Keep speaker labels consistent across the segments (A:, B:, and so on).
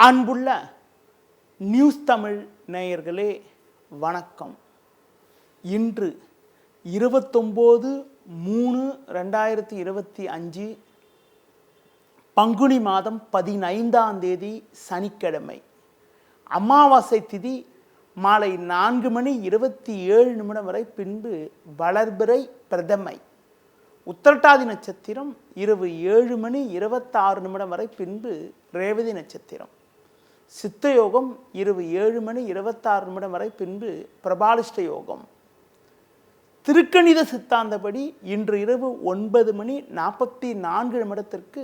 A: அன்புள்ள நியூஸ் தமிழ் நேயர்களே வணக்கம். இன்று 29/3/2025 பங்குனி மாதம் 15ஆம் தேதி சனிக்கிழமை. அமாவாசை திதி மாலை 4:27 வரை, பின்பு வளர்பிறை பிரதமை. உத்திரட்டாதி நட்சத்திரம் இரவு 7:26 வரை, பின்பு ரேவதி நட்சத்திரம். சித்தயோகம் இரவு 7:26 வரை, பின்பு பிரபாலிஷ்ட யோகம். திருக்கணித சித்தாந்தப்படி இன்று இரவு 9:44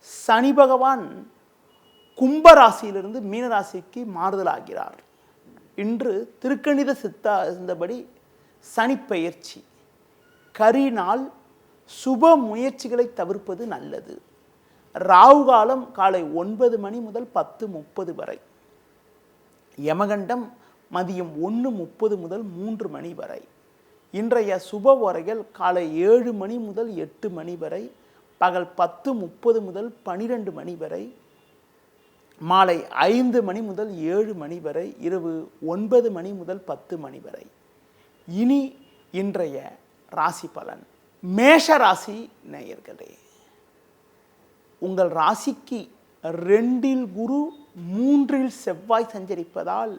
A: சனி பகவான் கும்பராசியிலிருந்து மீனராசிக்கு மாறுதலாகிறார். இன்று திருக்கணித சித்தாந்தப்படி சனி பெயர்ச்சி. கரிநாள், சுப முயற்சிகளை தவிர்ப்பது நல்லது. ராகு காலம் காலை 9 முதல் 10:30 வரை. யமகண்டம் மதியம் 1:30 முதல் 3 வரை. இன்றைய சுப ஓரைகள் காலை 7 முதல் 8 வரை, பகல் 10:30 முதல் 12 வரை, மாலை 5 முதல் 7 வரை, இரவு 9 முதல் 10 வரை. இனி இன்றைய ராசி பலன். மேஷ ராசி நேயர்களே, உங்கள் ராசிக்கு 2இல் குரு, 3இல் செவ்வாய் சஞ்சரிப்பதால்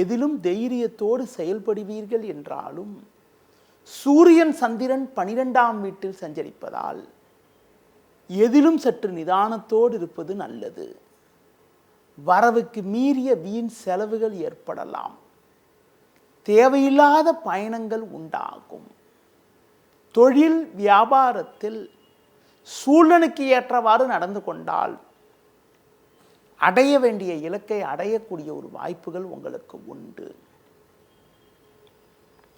A: எதிலும் தைரியத்தோடு செயல்படுவீர்கள் என்றாலும், சூரியன் சந்திரன் 12ஆம் வீட்டில் சஞ்சரிப்பதால் எதிலும் சற்று நிதானத்தோடு இருப்பது நல்லது. வரவுக்கு மீறிய வீண் செலவுகள் ஏற்படலாம். தேவையில்லாத பயணங்கள் உண்டாகும். தொழில் வியாபாரத்தில் சூழ்நிலைக்கு ஏற்றவாறு நடந்து கொண்டால் அடைய வேண்டிய இலக்கை அடையக்கூடிய ஒரு வாய்ப்புகள் உங்களுக்கு உண்டு.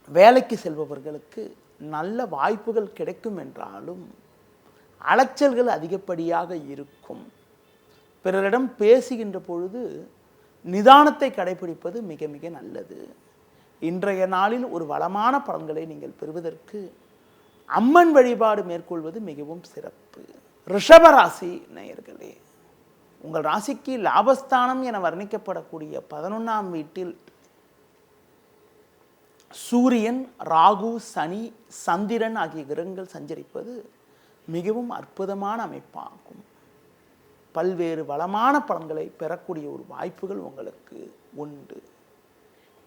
A: வேலைக்கு செல்பவர்களுக்கு நல்ல வாய்ப்புகள் கிடைக்கும் என்றாலும் அலைச்சல்கள் அதிகப்படியாக இருக்கும். பிறரிடம் பேசுகின்ற பொழுது நிதானத்தை கடைபிடிப்பது மிக மிக நல்லது. இன்றைய நாளில் ஒரு வளமான பலன்களை நீங்கள் பெறுவதற்கு அம்மன் வழிபாடு மேற்கொள்வது மிகவும் சிறப்பு. ரிஷபராசி நேயர்களே, உங்கள் ராசிக்கு லாபஸ்தானம் என வர்ணிக்கப்படக்கூடிய 11ஆம் வீட்டில் சூரியன், ராகு, சனி, சந்திரன் ஆகிய கிரகங்கள் சஞ்சரிப்பது மிகவும் அற்புதமான அமைப்பாகும். பல்வேறு வளமான பலன்களை பெறக்கூடிய ஒரு வாய்ப்புகள் உங்களுக்கு உண்டு.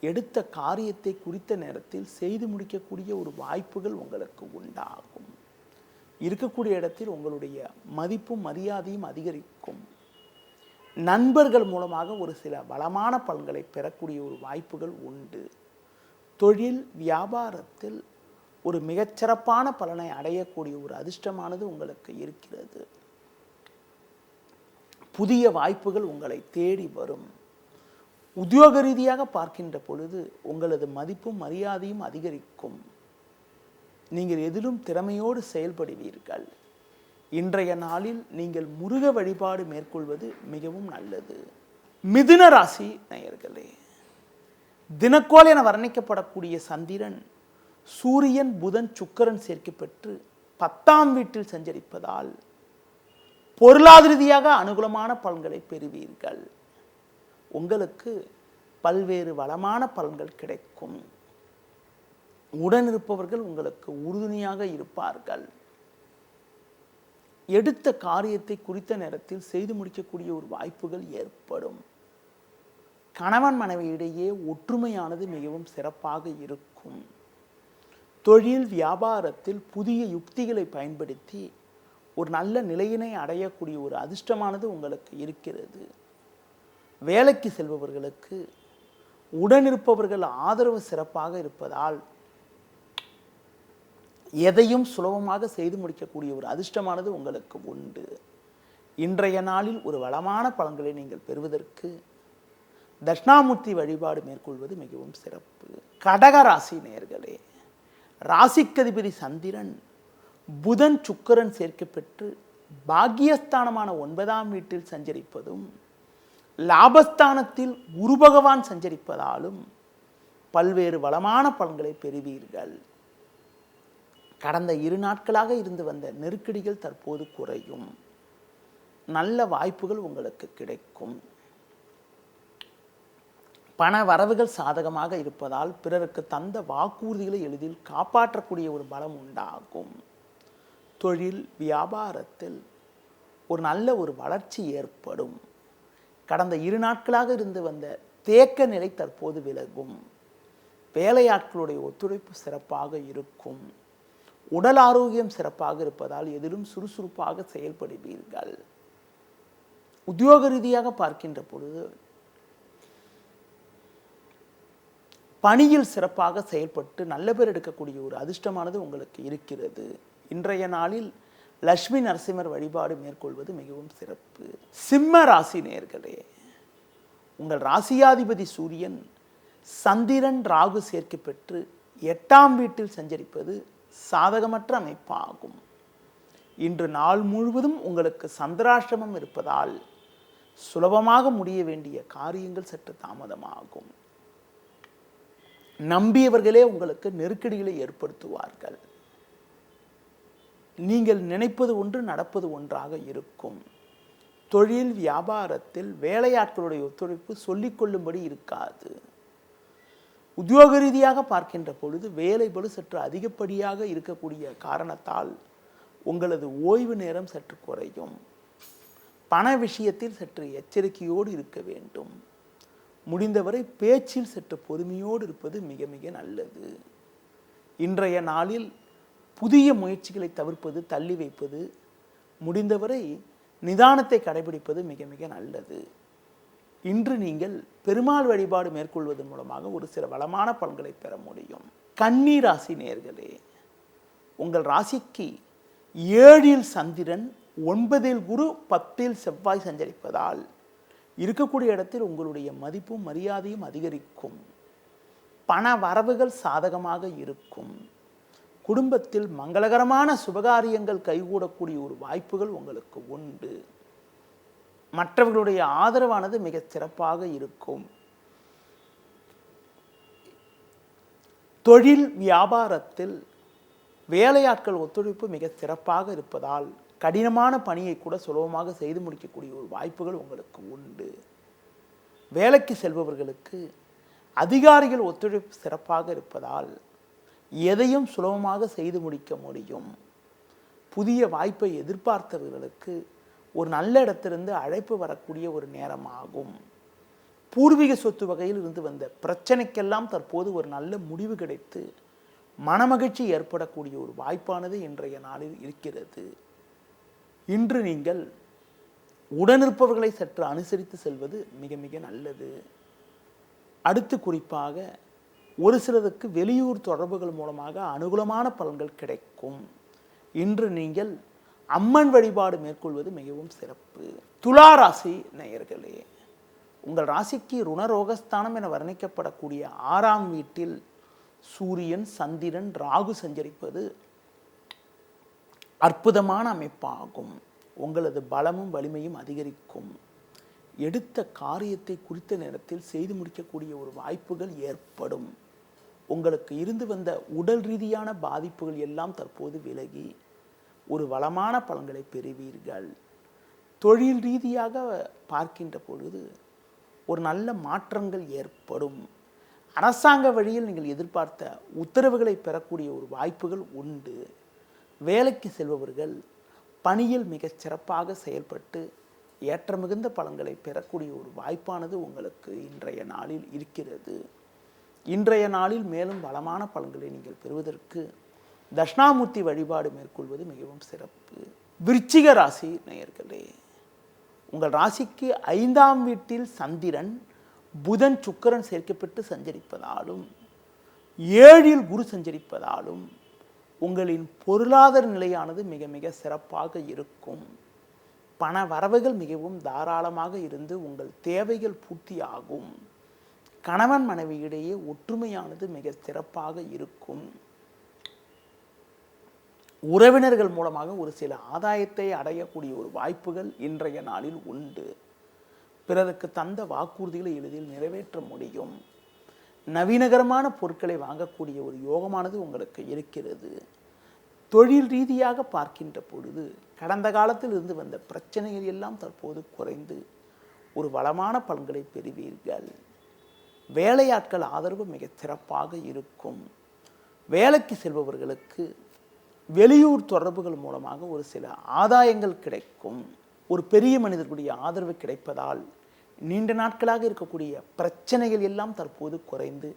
A: எடுத்த காரியத்தை குறித்த நேரத்தில் செய்து முடிக்கக்கூடிய ஒரு வாய்ப்புகள் உங்களுக்கு உண்டாகும். இருக்கக்கூடிய இடத்தில் உங்களுடைய மதிப்பும் மரியாதையும் அதிகரிக்கும். நண்பர்கள் மூலமாக ஒரு சில வளமான பலன்களை பெறக்கூடிய ஒரு வாய்ப்புகள் உண்டு. தொழில் வியாபாரத்தில் ஒரு மிகச்சிறப்பான பலனை அடையக்கூடிய ஒரு அதிர்ஷ்டமானது உங்களுக்கு இருக்கிறது. புதிய வாய்ப்புகள் உங்களை தேடி வரும். உத்தியோக ரீதியாக பார்க்கின்ற பொழுது உங்களது மதிப்பும் மரியாதையும் அதிகரிக்கும். நீங்கள் எதிலும் திறமையோடு செயல்படுவீர்கள். இன்றைய நாளில் நீங்கள் முருக வழிபாடு மேற்கொள்வது மிகவும் நல்லது. மிதுன ராசி நேயர்களே, தினக்கோள் என வர்ணிக்கப்படக்கூடிய சந்திரன் சூரியன், புதன், சுக்கிரன் சேர்க்கை பெற்று 10ஆம் வீட்டில் சஞ்சரிப்பதால் பொருளாதார ரீதியாக அனுகூலமான பலன்களை பெறுவீர்கள். உங்களுக்கு பல்வேறு வளமான பலன்கள் கிடைக்கும். உடன் இருப்பவர்கள் உங்களுக்கு உறுதுணையாக இருப்பார்கள். எடுத்த காரியத்தை குறித்த நேரத்தில் செய்து முடிக்கக்கூடிய ஒரு வாய்ப்புகள் ஏற்படும். கணவன் மனைவியிடையே ஒற்றுமையானது மிகவும் சிறப்பாக இருக்கும். தொழில் வியாபாரத்தில் புதிய யுக்திகளை பயன்படுத்தி ஒரு நல்ல நிலையினை அடையக்கூடிய ஒரு அதிர்ஷ்டமானது உங்களுக்கு இருக்கிறது. வேலைக்கு செல்பவர்களுக்கு உடனிருப்பவர்கள் ஆதரவு சிறப்பாக இருப்பதால் எதையும் சுலபமாக செய்து முடிக்கக்கூடிய ஒரு அதிர்ஷ்டமானது உங்களுக்கு உண்டு. இன்றைய நாளில் ஒரு வளமான பலன்களை நீங்கள் பெறுவதற்கு தட்சிணாமூர்த்தி வழிபாடு மேற்கொள்வது மிகவும் சிறப்பு. கடக ராசி நேயர்களே, ராசிக்கதிபதி சந்திரன், புதன், சுக்கிரன் சேர்க்கை பெற்று பாக்கியஸ்தானமான 9ஆம் வீட்டில் சஞ்சரிப்பதும், லாபஸ்தானத்தில் குரு பகவான் சஞ்சரிப்பதாலும் பல்வேறு வளமான பலன்களை பெறுவீர்கள். கடந்த 2 நாட்களாக இருந்து வந்த நெருக்கடிகள் தற்போது குறையும். நல்ல வாய்ப்புகள் உங்களுக்கு கிடைக்கும். பண வரவுகள் சாதகமாக இருப்பதால் பிறருக்கு தந்த வாக்குறுதிகளை எளிதில் காப்பாற்றக்கூடிய ஒரு பலம் உண்டாகும். தொழில் வியாபாரத்தில் ஒரு நல்ல ஒரு வளர்ச்சி ஏற்படும். கடந்த 2 நாட்களாக இருந்து வந்த தேக்க நிலை தற்போது விலகும். வேலையாட்களுடைய ஒத்துழைப்பு சிறப்பாக இருக்கும். உடல் ஆரோக்கியம் சிறப்பாக இருப்பதால் எதிலும் சுறுசுறுப்பாக செயல்படுவீர்கள். உத்தியோக ரீதியாக பார்க்கின்ற பொழுது பணியில் சிறப்பாக செயல்பட்டு நல்ல பேர் எடுக்கக்கூடிய ஒரு அதிர்ஷ்டமானது உங்களுக்கு இருக்கிறது. இன்றைய நாளில் லட்சுமி நரசிம்மர் வழிபாடு மேற்கொள்வது மிகவும் சிறப்பு. சிம்ம ராசி நேயர்களே, உங்கள் ராசியாதிபதி சூரியன் சந்திரன் ராகு சேர்க்கை பெற்று 8ஆம் வீட்டில் சஞ்சரிப்பது சாதகமற்ற அமைப்பாகும். இன்று நாள் முழுவதும் உங்களுக்கு சந்திராஷ்டமம் இருப்பதால் சுலபமாக முடிய வேண்டிய காரியங்கள் சற்று தாமதமாகும். நம்பியவர்களே உங்களுக்கு நெருக்கடிகளை ஏற்படுத்துவார்கள். நீங்கள் நினைப்பது ஒன்று நடப்பது ஒன்றாக இருக்கும். தொழில் வியாபாரத்தில் வேலையாட்களுடைய ஒத்துழைப்பு சொல்லிக்கொள்ளும்படி இருக்காது. உத்தியோக ரீதியாக பார்க்கின்ற பொழுது வேலை பளு சற்று அதிகப்படியாக இருக்கக்கூடிய காரணத்தால் உங்களது ஓய்வு நேரம் சற்று குறையும். பண விஷயத்தில் சற்று எச்சரிக்கையோடு இருக்க வேண்டும். முடிந்தவரை பேச்சில் சற்று பொறுமையோடு இருப்பது மிக மிக நல்லது. இன்றைய நாளில் புதிய முயற்சிகளை தவிர்ப்பது, தள்ளி வைப்பது, முடிந்தவரை நிதானத்தை கடைபிடிப்பது மிக மிக நல்லது. இன்று நீங்கள் பெருமாள் வழிபாடு மேற்கொள்வதன் மூலமாக ஒரு சில வளமான பலன்களை பெற முடியும். கன்னி ராசி நேயர்களே, உங்கள் ராசிக்கு 7இல் சந்திரன், 9இல் குரு, 10இல் செவ்வாய் சஞ்சரிப்பதால் இருக்கக்கூடிய இடத்தில் உங்களுடைய மதிப்பும் மரியாதையும் அதிகரிக்கும். பண வரவுகள் சாதகமாக இருக்கும். குடும்பத்தில் மங்களகரமான சுபகாரியங்கள் கைகூடக்கூடிய ஒரு வாய்ப்புகள் உங்களுக்கு உண்டு. மற்றவர்களுடைய ஆதரவானது மிக சிறப்பாக இருக்கும். தொழில் வியாபாரத்தில் வேலையாட்கள் ஒத்துழைப்பு மிக சிறப்பாக இருப்பதால் கடினமான பணியை கூட சுலபமாக செய்து முடிக்கக்கூடிய ஒரு வாய்ப்புகள் உங்களுக்கு உண்டு. வேலைக்கு செல்பவர்களுக்கு அதிகாரிகள் ஒத்துழைப்பு சிறப்பாக இருப்பதால் எதையும் சுலபமாக செய்து முடிக்க முடியும். புதிய வாய்ப்பை எதிர்பார்த்தவர்களுக்கு ஒரு நல்ல இடத்திலிருந்து அழைப்பு வரக்கூடிய ஒரு நேரமாகும். பூர்வீக சொத்து வகையில் இருந்து வந்த பிரச்சனைக்கெல்லாம் தற்போது ஒரு நல்ல முடிவு கிடைத்து மனமகிழ்ச்சி ஏற்படக்கூடிய ஒரு வாய்ப்பானது இன்றைய நாளில் இருக்கிறது. இன்று நீங்கள் உடனிருப்பவர்களை சற்று அனுசரித்து செல்வது மிக மிக நல்லது. அடுத்து குறிப்பாக ஒரு சிலருக்கு வெளியூர் தொடர்புகள் மூலமாக அனுகூலமான பலன்கள் கிடைக்கும். இன்று நீங்கள் அம்மன் வழிபாடு மேற்கொள்வது மிகவும் சிறப்பு. துலா ராசி நேயர்களே, உங்கள் ராசிக்கு ருணரோகஸ்தானம் என வர்ணிக்கப்படக்கூடிய 6ஆம் வீட்டில் சூரியன், சந்திரன், ராகு சஞ்சரிப்பது அற்புதமான அமைப்பாகும். உங்களது பலமும் வலிமையும் அதிகரிக்கும். எடுத்த காரியத்தை குறித்த நேரத்தில் செய்து முடிக்கக்கூடிய ஒரு வாய்ப்புகள் ஏற்படும். உங்களுக்கு இருந்து வந்த உடல் ரீதியான பாதிப்புகள் எல்லாம் தற்போது விலகி ஒரு வளமான பலன்களை பெறுவீர்கள். தொழில் ரீதியாக பார்க்கின்ற பொழுது ஒரு நல்ல மாற்றங்கள் ஏற்படும். அரசாங்க வழியில் நீங்கள் எதிர்பார்த்த உத்தரவுகளை பெறக்கூடிய ஒரு வாய்ப்புகள் உண்டு. வேலைக்கு செல்பவர்கள் பணியில் மிகச் சிறப்பாக செயல்பட்டு ஏற்ற மிகுந்த பலன்களை பெறக்கூடிய ஒரு வாய்ப்பானது உங்களுக்கு இன்றைய நாளில் இருக்கிறது. இன்றைய நாளில் மேலும் வளமான பலன்களை நீங்கள் பெறுவதற்கு தட்சிணாமூர்த்தி வழிபாடு மேற்கொள்வது மிகவும் சிறப்பு. விருச்சிக ராசி நேயர்களே, உங்கள் ராசிக்கு 5ஆம் வீட்டில் சந்திரன், புதன், சுக்கிரன் சேர்க்கப்பட்டு சஞ்சரிப்பதாலும் 7இல் குரு சஞ்சரிப்பதாலும் உங்களின் பொருளாதார நிலையானது மிக மிக சிறப்பாக இருக்கும். பண வரவுகள் மிகவும் தாராளமாக இருந்து உங்கள் தேவைகள் பூர்த்தியாகும். கணவன் மனைவியிடையே ஒற்றுமையானது மிக சிறப்பாக இருக்கும். உறவினர்கள் மூலமாக ஒரு சில ஆதாயத்தை அடையக்கூடிய ஒரு வாய்ப்புகள் இன்றைய நாளில் உண்டு. பிறருக்கு தந்த வாக்குறுதிகளை எளிதில் நிறைவேற்ற முடியும். நவீனகரமான பொருட்களை வாங்கக்கூடிய ஒரு யோகமானது உங்களுக்கு இருக்கிறது. தொழில் ரீதியாக பார்க்கின்ற பொழுது கடந்த காலத்தில் இருந்து வந்த பிரச்சனைகள் எல்லாம் தற்போது குறைந்து ஒரு வளமான பலன்களை பெறுவீர்கள். வேலையாட்கள் ஆதரவு மிக சிறப்பாக இருக்கும். வேலைக்கு செல்பவர்களுக்கு வெளியூர் தொடர்புகள் மூலமாக ஒரு சில ஆதாயங்கள் கிடைக்கும். ஒரு பெரிய மனிதர்களுடைய ஆதரவு கிடைப்பதால் நீண்ட நாட்களாக இருக்கக்கூடிய பிரச்சனைகள் எல்லாம் தற்போது குறைந்து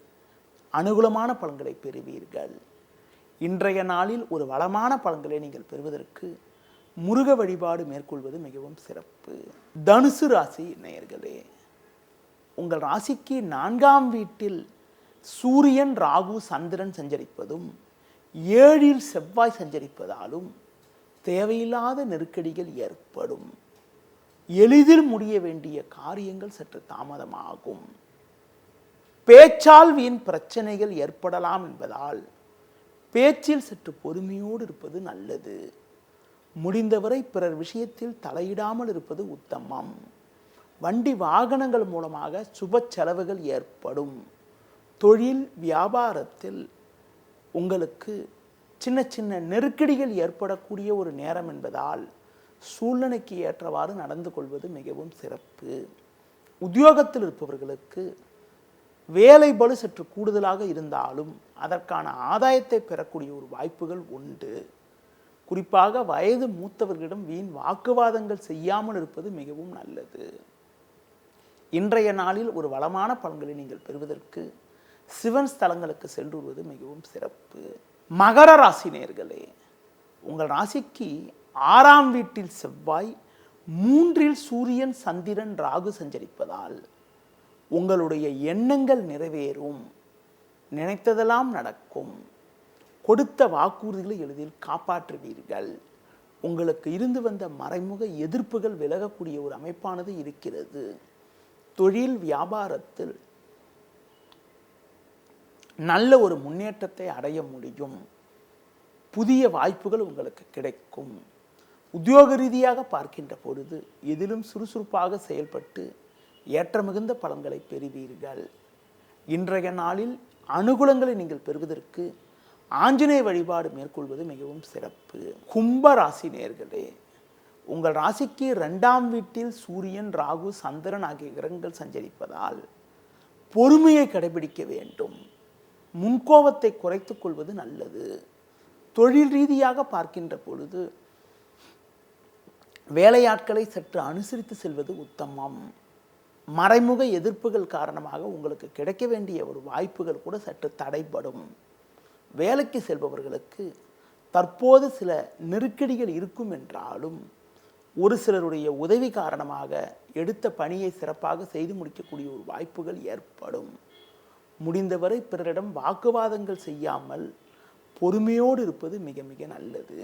A: அனுகூலமான பலன்களை பெறுவீர்கள். இன்றைய நாளில் ஒரு வளமான பலன்களை நீங்கள் பெறுவதற்கு முருக வழிபாடு மேற்கொள்வது மிகவும் சிறப்பு. தனுசு ராசி நேயர்களே, உங்கள் ராசிக்கு 4ஆம் வீட்டில் சூரியன், ராகு, சந்திரன் சஞ்சரிப்பதும் 7இல் செவ்வாய் சஞ்சரிப்பதாலும் தேவையில்லாத நெருக்கடிகள் ஏற்படும். எளிதில் முடிய வேண்டிய காரியங்கள் சற்று தாமதமாகும். பேச்சால் வீண் பிரச்சனைகள் ஏற்படலாம் என்பதால் பேச்சில் சற்று பொறுமையோடு இருப்பது நல்லது. முடிந்தவரை பிறர் விஷயத்தில் தலையிடாமல் இருப்பது உத்தமம். வண்டி வாகனங்கள் மூலமாக சுப செலவுகள் ஏற்படும். தொழில் வியாபாரத்தில் உங்களுக்கு சின்ன சின்ன நெருக்கடிகள் ஏற்படக்கூடிய ஒரு நேரம் என்பதால் சூழ்நிலைக்கு ஏற்றவாறு நடந்து கொள்வது மிகவும் சிறப்பு. உத்தியோகத்தில் இருப்பவர்களுக்கு வேலை பளு சற்று கூடுதலாக இருந்தாலும் அதற்கான ஆதாயத்தை பெறக்கூடிய ஒரு வாய்ப்புகள் உண்டு. குறிப்பாக வயது மூத்தவர்களிடம் வீண் வாக்குவாதங்கள் செய்யாமல் இருப்பது மிகவும் நல்லது. இன்றைய நாளில் ஒரு வளமான பலன்களை நீங்கள் பெறுவதற்கு சிவன் ஸ்தலங்களுக்கு சென்று வருவது மிகவும் சிறப்பு. மகர ராசி நேயர்களே, உங்கள் ராசிக்கு 6ஆம் வீட்டில் செவ்வாய், 3இல் சூரியன், சந்திரன், ராகு சஞ்சரிப்பதால் உங்களுடைய எண்ணங்கள் நிறைவேறும். நினைத்ததெல்லாம் நடக்கும். கொடுத்த வாக்குறுதிகளை எளிதில் காப்பாற்றுவீர்கள். உங்களுக்கு இருந்து வந்த மறைமுக எதிர்ப்புகள் விலகக்கூடிய ஒரு அமைப்பானது இருக்கிறது. தொழில் வியாபாரத்தில் நல்ல ஒரு முன்னேற்றத்தை அடைய முடியும். புதிய வாய்ப்புகள் உங்களுக்கு கிடைக்கும். உத்தியோக ரீதியாக பார்க்கின்ற பொழுது எதிலும் சுறுசுறுப்பாக செயல்பட்டு ஏற்ற மிகுந்த பலன்களை பெறுவீர்கள். இன்றைய நாளில் அனுகூலங்களை நீங்கள் பெறுவதற்கு ஆஞ்சநேய வழிபாடு மேற்கொள்வது மிகவும் சிறப்பு. கும்ப ராசி நேயர்களே, உங்கள் ராசிக்கு 2ஆம் வீட்டில் சூரியன், ராகு, சந்திரன் ஆகிய கிரகங்கள் சஞ்சரிப்பதால் பொறுமையை கடைபிடிக்க வேண்டும். முன்கோபத்தை குறைத்துக் கொள்வது நல்லது. தொழில் ரீதியாக பார்க்கின்ற பொழுது வேலையாட்களை சற்று அனுசரித்து செல்வது உத்தமம். மறைமுக எதிர்ப்புகள் காரணமாக உங்களுக்கு கிடைக்க வேண்டிய ஒரு வாய்ப்புகள் கூட சற்று தடைப்படும். வேலைக்கு செல்பவர்களுக்கு தற்போது சில நெருக்கடிகள் இருக்கும் என்றாலும் ஒரு சிலருடைய உதவி காரணமாக எடுத்த பணியை சிறப்பாக செய்து முடிக்கக்கூடிய ஒரு வாய்ப்புகள் ஏற்படும். முடிந்தவரை பிறரிடம் வாக்குவாதங்கள் செய்யாமல் பொறுமையோடு இருப்பது மிக மிக நல்லது.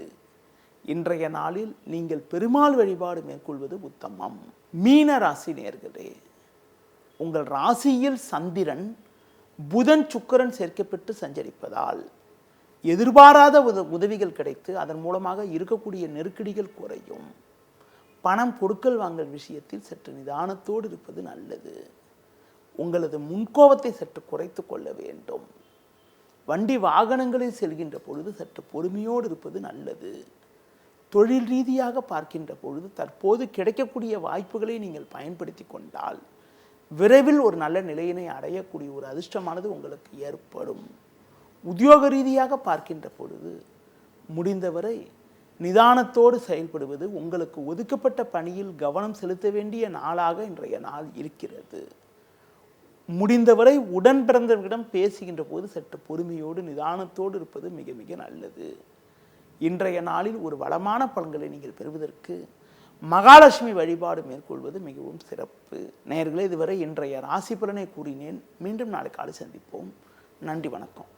A: இன்றைய நாளில் நீங்கள் பெருமாள் வழிபாடு மேற்கொள்வது உத்தமம். மீன ராசி நேயர்களே, உங்கள் ராசியில் சந்திரன், புதன், சுக்கிரன் சேர்க்கப்பட்டு சஞ்சரிப்பதால் எதிர்பாராத உதவிகள் கிடைத்து அதன் மூலமாக இருக்கக்கூடிய நெருக்கடிகள் குறையும். பணம் கொடுக்கல் வாங்கல் விஷயத்தில் சற்று நிதானத்தோடு இருப்பது நல்லது. உங்களது முன்கோபத்தை சற்று குறைத்து கொள்ள வேண்டும். வண்டி வாகனங்களில் செல்கின்ற பொழுது சற்று பொறுமையோடு இருப்பது நல்லது. தொழில் ரீதியாக பார்க்கின்ற பொழுது தற்போது கிடைக்கக்கூடிய வாய்ப்புகளை நீங்கள் பயன்படுத்தி கொண்டால் விரைவில் ஒரு நல்ல நிலையினை அடையக்கூடிய ஒரு அதிர்ஷ்டமானது உங்களுக்கு ஏற்படும். உத்தியோக ரீதியாக பார்க்கின்ற பொழுது முடிந்தவரை நிதானத்தோடு செயல்படுவது, உங்களுக்கு ஒதுக்கப்பட்ட பணியில் கவனம் செலுத்த வேண்டிய நாளாக இன்றைய நாள் இருக்கிறது. முடிந்தவரை உடன் பிறந்தவர்களிடம் பேசுகின்ற போது சற்று பொறுமையோடு நிதானத்தோடு இருப்பது மிக மிக நல்லது. இன்றைய நாளில் ஒரு வளமான பலன்களை நீங்கள் பெறுவதற்கு மகாலட்சுமி வழிபாடு மேற்கொள்வது மிகவும் சிறப்பு. நேயர்களே, இதுவரை இன்றைய ராசி பலனை கூறினேன். மீண்டும் நாளை காலை சந்திப்போம். நன்றி, வணக்கம்.